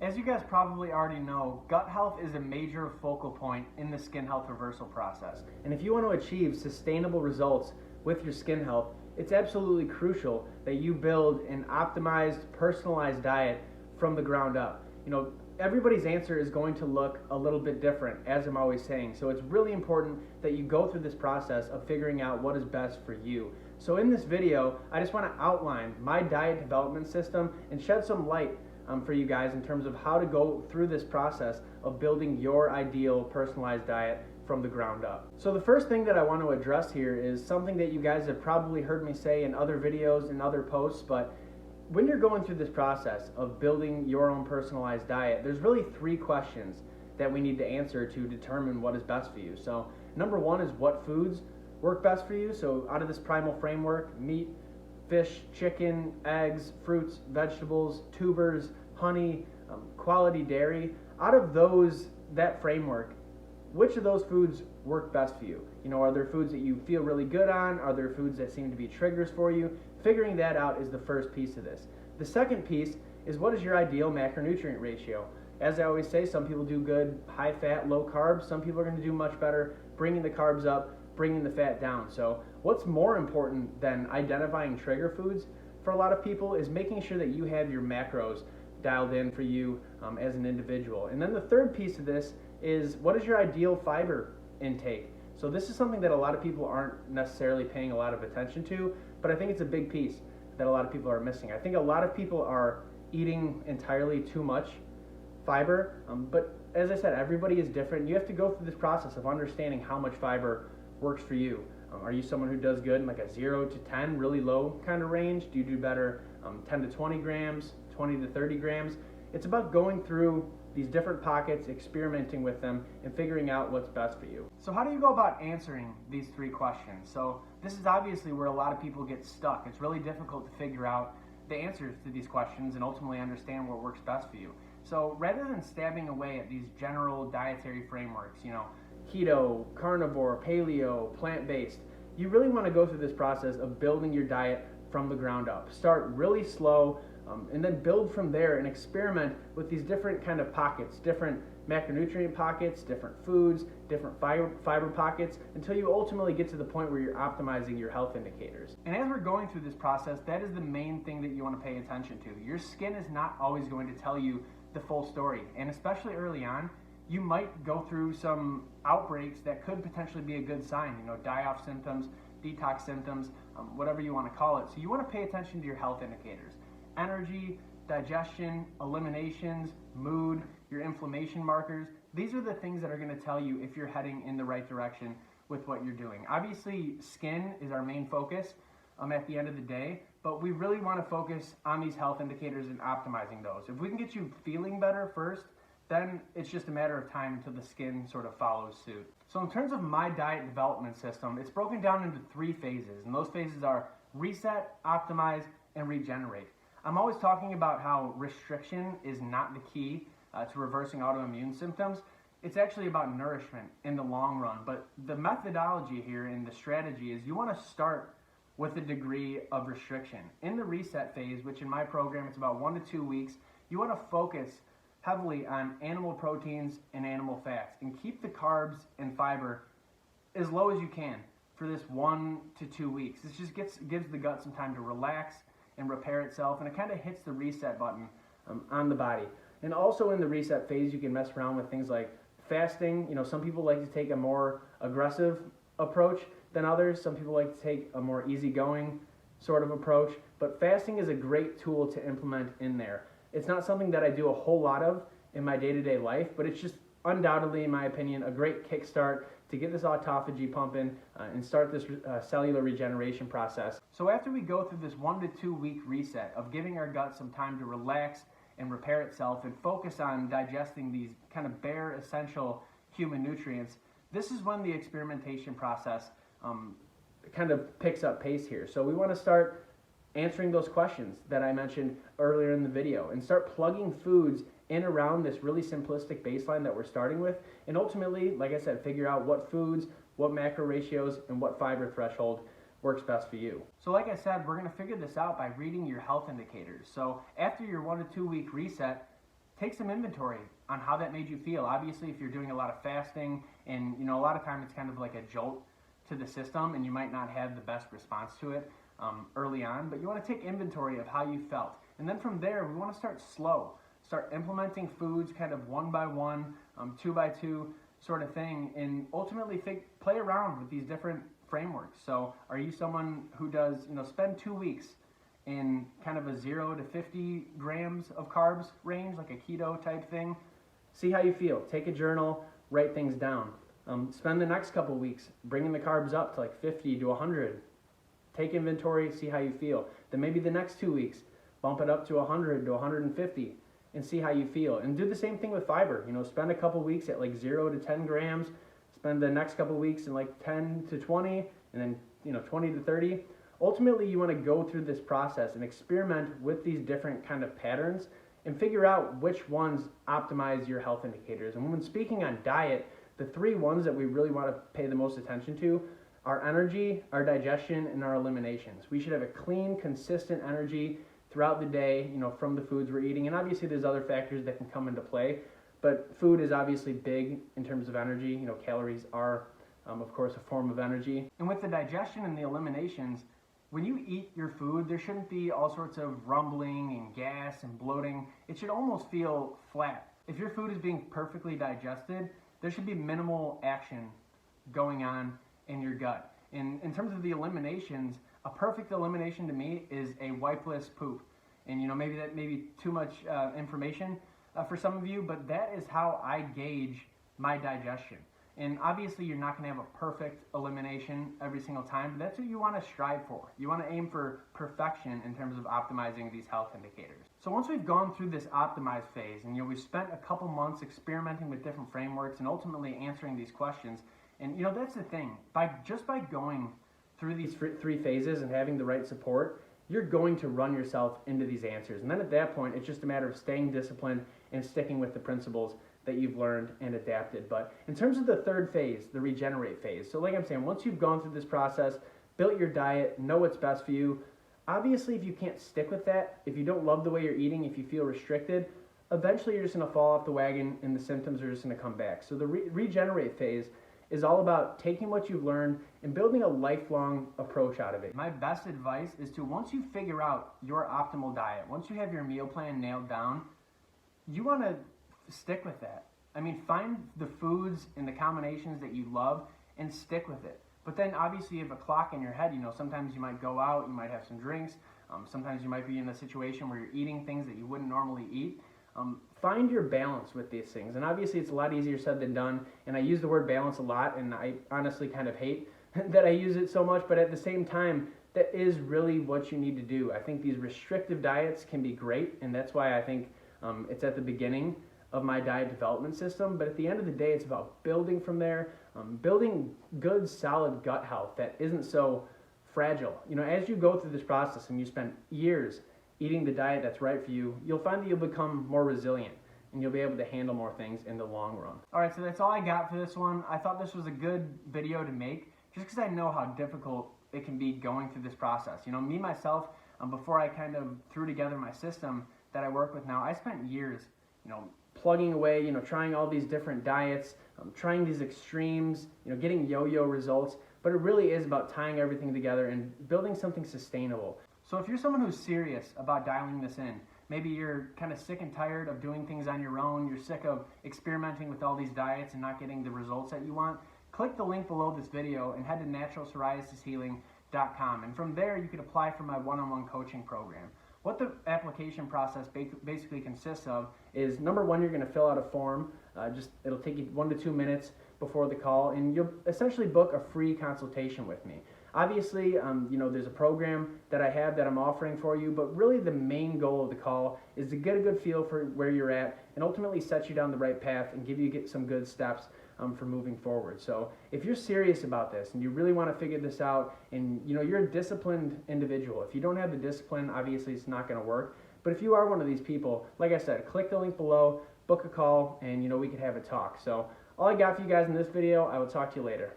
As you guys probably already know, gut health is a major focal point in the skin health reversal process. And if you want to achieve sustainable results with your skin health, it's absolutely crucial that you build an optimized, personalized diet from the ground up. Everybody's answer is going to look a little bit different, as I'm always saying. So it's really important that you go through this process of figuring out what is best for you. So in this video, I just want to outline my diet development system and shed some light for you guys in terms of how to go through this process of building your ideal personalized diet from the ground up. So the first thing that I want to address here is something that you guys have probably heard me say in other videos and other posts, but when you're going through this process of building your own personalized diet, there's really three questions that we need to answer to determine what is best for you. So number one is what foods work best for you. So out of this primal framework, meat, fish, chicken, eggs, fruits, vegetables, tubers, honey, quality dairy. Out of that framework, which of those foods work best for you? Are there foods that you feel really good on? Are there foods that seem to be triggers for you? Figuring that out is the first piece of this. The second piece is what is your ideal macronutrient ratio? As I always say, some people do good high fat, low carbs. Some people are going to do much better bringing the carbs up, bringing the fat down. So what's more important than identifying trigger foods for a lot of people is making sure that you have your macros dialed in for you as an individual. And then the third piece of this is what is your ideal fiber intake? So this is something that a lot of people aren't necessarily paying a lot of attention to, but I think it's a big piece that a lot of people are missing. I think a lot of people are eating entirely too much fiber, but as I said, everybody is different. You have to go through this process of understanding how much fiber works for you. Are you someone who does good in like a 0 to 10, really low kind of range? Do you do better 10 to 20 grams, 20 to 30 grams? It's about going through these different pockets, experimenting with them, and figuring out what's best for you. So how do you go about answering these three questions? So this is obviously where a lot of people get stuck. It's really difficult to figure out the answers to these questions and ultimately understand what works best for you. So rather than stabbing away at these general dietary frameworks, keto, carnivore, paleo, plant-based, you really want to go through this process of building your diet from the ground up. Start really slow, and then build from there and experiment with these different kind of pockets, different macronutrient pockets, different foods, different fiber pockets, until you ultimately get to the point where you're optimizing your health indicators. And as we're going through this process, that is the main thing that you want to pay attention to. Your skin is not always going to tell you the full story, and especially early on, you might go through some outbreaks that could potentially be a good sign, die-off symptoms, detox symptoms, whatever you want to call it. So you want to pay attention to your health indicators. Energy, digestion, eliminations, mood, your inflammation markers. These are the things that are going to tell you if you're heading in the right direction with what you're doing. Obviously, skin is our main focus at the end of the day, but we really want to focus on these health indicators and optimizing those. If we can get you feeling better first, then it's just a matter of time until the skin sort of follows suit. So in terms of my diet development system, it's broken down into three phases, and those phases are reset, optimize, and regenerate. I'm always talking about how restriction is not the key to reversing autoimmune symptoms. It's actually about nourishment in the long run, but the methodology here and the strategy is you want to start with a degree of restriction. In the reset phase, which in my program it's about 1 to 2 weeks, you want to focus heavily on animal proteins and animal fats and keep the carbs and fiber as low as you can for this 1 to 2 weeks. This just gives the gut some time to relax and repair itself, and it kind of hits the reset button on the body. And also in the reset phase, you can mess around with things like fasting. Some people like to take a more aggressive approach than others. Some people like to take a more easygoing sort of approach, but fasting is a great tool to implement in there. It's not something that I do a whole lot of in my day-to-day life, but it's just undoubtedly, in my opinion, a great kickstart to get this autophagy pumping and start this cellular regeneration process. So after we go through this 1 to 2 week reset of giving our gut some time to relax and repair itself and focus on digesting these kind of bare essential human nutrients, this is when the experimentation process kind of picks up pace here. So we want to start answering those questions that I mentioned earlier in the video and start plugging foods in around this really simplistic baseline that we're starting with, and ultimately, like I said, figure out what foods, what macro ratios, and what fiber threshold works best for you. So like I said, we're going to figure this out by reading your health indicators. So after your 1 to 2 week reset, take some inventory on how that made you feel. Obviously, if you're doing a lot of fasting, and a lot of time it's kind of like a jolt to the system, and you might not have the best response to it early on, but you want to take inventory of how you felt. And then from there, we want to start slow. Start implementing foods kind of one by one, two by two sort of thing, and ultimately play around with these different frameworks. So are you someone who does, spend 2 weeks in kind of a 0 to 50 grams of carbs range, like a keto type thing? See how you feel. Take a journal, write things down. Spend the next couple weeks bringing the carbs up to like 50 to 100. Take inventory, see how you feel. Then maybe the next 2 weeks, bump it up to 100 to 150 and see how you feel. And do the same thing with fiber. Spend a couple weeks at like 0 to 10 grams. Spend the next couple weeks in like 10 to 20, and then 20 to 30. Ultimately, you want to go through this process and experiment with these different kind of patterns and figure out which ones optimize your health indicators. And when speaking on diet, the 3 ones that we really want to pay the most attention to are energy, our digestion, and our eliminations. We should have a clean, consistent energy throughout the day, from the foods we're eating. And obviously there's other factors that can come into play, but food is obviously big in terms of energy. Calories are, of course, a form of energy. And with the digestion and the eliminations, when you eat your food, there shouldn't be all sorts of rumbling and gas and bloating. It should almost feel flat. If your food is being perfectly digested, there should be minimal action going on in your gut. In terms of the eliminations, a perfect elimination to me is a wipeless poop. And maybe that may be too much information for some of you, but that is how I gauge my digestion. And obviously you're not going to have a perfect elimination every single time, but that's what you want to strive for. You want to aim for perfection in terms of optimizing these health indicators. So once we've gone through this optimize phase, and we've spent a couple months experimenting with different frameworks and ultimately answering these questions, and that's the thing, by going through these 3 phases and having the right support, you're going to run yourself into these answers. And then at that point, it's just a matter of staying disciplined and sticking with the principles that you've learned and adapted. But in terms of the 3rd phase, the regenerate phase, so like I'm saying, once you've gone through this process, built your diet, know what's best for you, obviously if you can't stick with that, if you don't love the way you're eating, if you feel restricted, eventually you're just going to fall off the wagon and the symptoms are just going to come back. So the regenerate phase is all about taking what you've learned and building a lifelong approach out of it. My best advice is to, once you figure out your optimal diet, once you have your meal plan nailed down, you want to stick with that. Find the foods and the combinations that you love and stick with it. But then obviously you have a clock in your head. Sometimes you might go out, you might have some drinks. Sometimes you might be in a situation where you're eating things that you wouldn't normally eat. Find your balance with these things. And obviously it's a lot easier said than done. And I use the word balance a lot, and I honestly kind of hate that I use it so much. But at the same time, that is really what you need to do. I think these restrictive diets can be great, and that's why I think it's at the beginning of my diet development system. But at the end of the day, it's about building from there, building good, solid gut health that isn't so fragile. As you go through this process and you spend years eating the diet that's right for you, you'll find that you'll become more resilient and you'll be able to handle more things in the long run. All right, so that's all I got for this one. I thought this was a good video to make just because I know how difficult it can be going through this process. Me, myself, before I kind of threw together my system that I work with now, I spent years, plugging away, trying all these different diets, trying these extremes, getting yo-yo results. But it really is about tying everything together and building something sustainable. So if you're someone who's serious about dialing this in, maybe you're kind of sick and tired of doing things on your own, you're sick of experimenting with all these diets and not getting the results that you want, click the link below this video and head to naturalpsoriasishealing.com. And from there, you can apply for my one-on-one coaching program. What the application process basically consists of is, number one, you're going to fill out a form. It'll take you 1 to 2 minutes before the call, and you'll essentially book a free consultation with me. Obviously, there's a program that I have that I'm offering for you, but really the main goal of the call is to get a good feel for where you're at and ultimately set you down the right path and give you some good steps for moving forward. So if you're serious about this and you really want to figure this out, and you're a disciplined individual, if you don't have the discipline, obviously it's not going to work. But if you are one of these people, like I said, click the link below, book a call, and we could have a talk. So all I got for you guys in this video. I will talk to you later.